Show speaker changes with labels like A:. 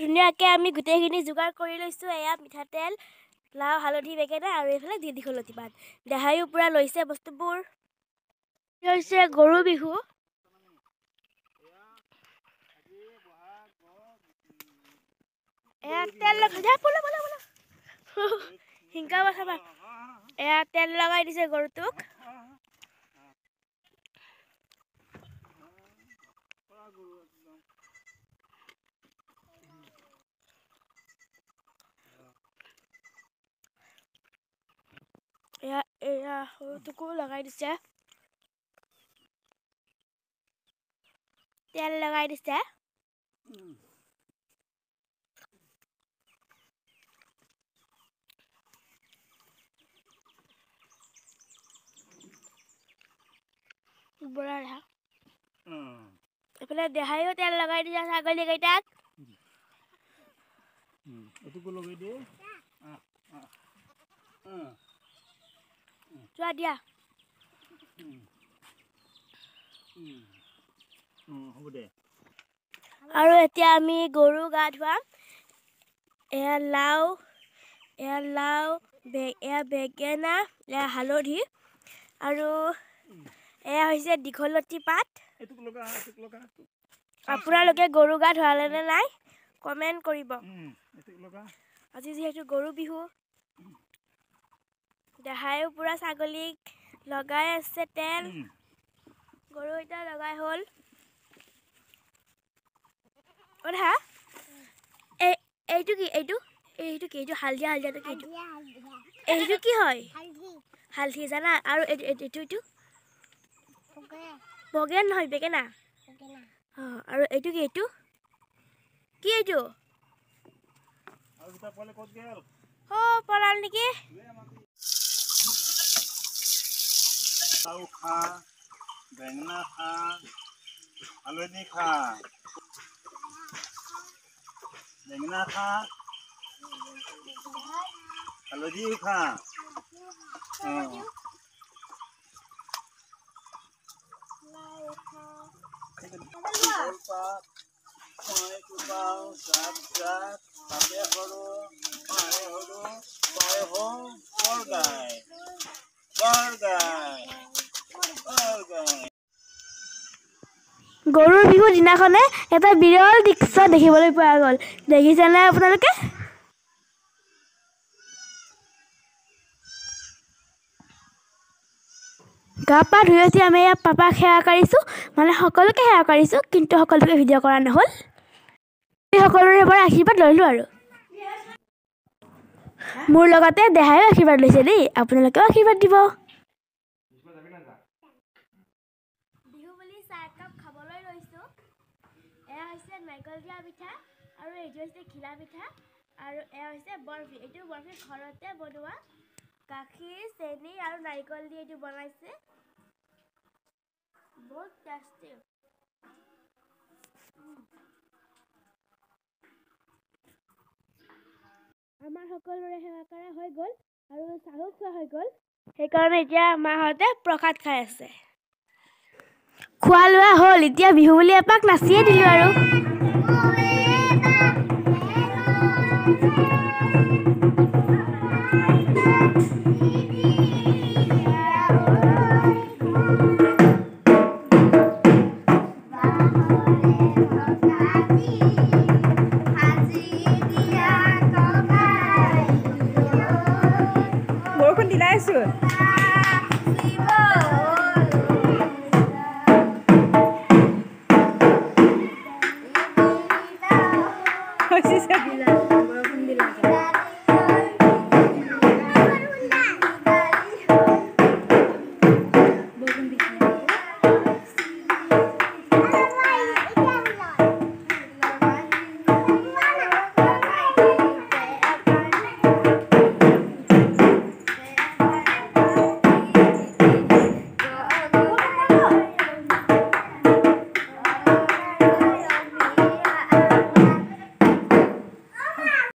A: ধুনীয়াকৈ আমি গোটেইখিনি যোগাৰ কৰি লৈছোঁ। এয়া মিঠাতেল, লাও, হালধি, বেঙেনা আৰু এইফালে দীঘলতি পাত। দেহাইও পূৰা লৈছে বস্তুবোৰ। হৈছে গৰু বিহু। এয়া তেল হিংকা চাবা। এয়া তেল লগাই দিছে গৰুটোক। এয়া সৰুটোকো লগাই দিছে। তেল লগাই দিছে। এইফালে দেহাইও তেল লগাই দিছে ছাগলী কেইটাক। চোৱা দিয়া। আৰু এতিয়া আমি গৰু গা ধুৱাম। এয়া লাও, এয়া বেঙেনা, এয়া হালধি আৰু এয়া হৈছে দীঘলতি পাত। আপোনালোকে গৰু গা ধুৱালে নে নাই কমেণ্ট কৰিব। আজি যিহেতু গৰু বিহু, দেহাইও পূৰা ছাগলীক লগাই আছে তেল। গৰু এতিয়া লগাই হ'ল। দেহা এইটো কি? এইটো হালধীয়া কি এইটো কি হয়? হালধি জানা? আৰু এইটো বগেন নহয়, বেঙেনা। আৰু এইটো কি? এইটো পলাল নেকি?
B: বেঙেনা খা, হালধি খা, বেঙেনা খা, হালধিও খা।
A: গৰুৰ বিহুৰ দিনাখনে এটা বিৰল দৃশ্য দেখিবলৈ পোৱা গ'ল। দেখিছেনে আপোনালোকে? গা পা ধুই উঠি আমি ইয়াত পাপাক সেৱা কৰিছোঁ, মানে সকলোকে সেৱা কৰিছোঁ, কিন্তু সকলোকে ভিডিঅ' কৰা নহ'ল। সকলোৰে পৰা আশীৰ্বাদ লৈলোঁ আৰু মোৰ লগতে দেহাইও আশীৰ্বাদ লৈছে দেই। আপোনালোকেও আশীৰ্বাদ দিব। বিহু বুলি চাহ একাপ খাবলৈ লৈছোঁ। এয়া হৈছে নাৰিকল দিয়া পিঠা আৰু এইটো হৈছে ঘিলা পিঠা আৰু এয়া হৈছে বৰফি। এইটো বৰফি ঘৰতে বনোৱা, গাখীৰ, চেনি আৰু নাৰিকল দি এইটো বনাইছে। বহুত টেষ্টি। আমাৰ সকলোৰে সেৱা কৰা হৈ গ'ল আৰু চাহো খোৱা হৈ গ'ল। সেইকাৰণে এতিয়া মাহঁতে প্ৰসাদ খাই আছে। খোৱা লোৱা হ'ল, এতিয়া বিহু বুলি এপাক নাচিয়ে দিলোঁ আৰু
C: বৰষুণ দিলাইছোঁ।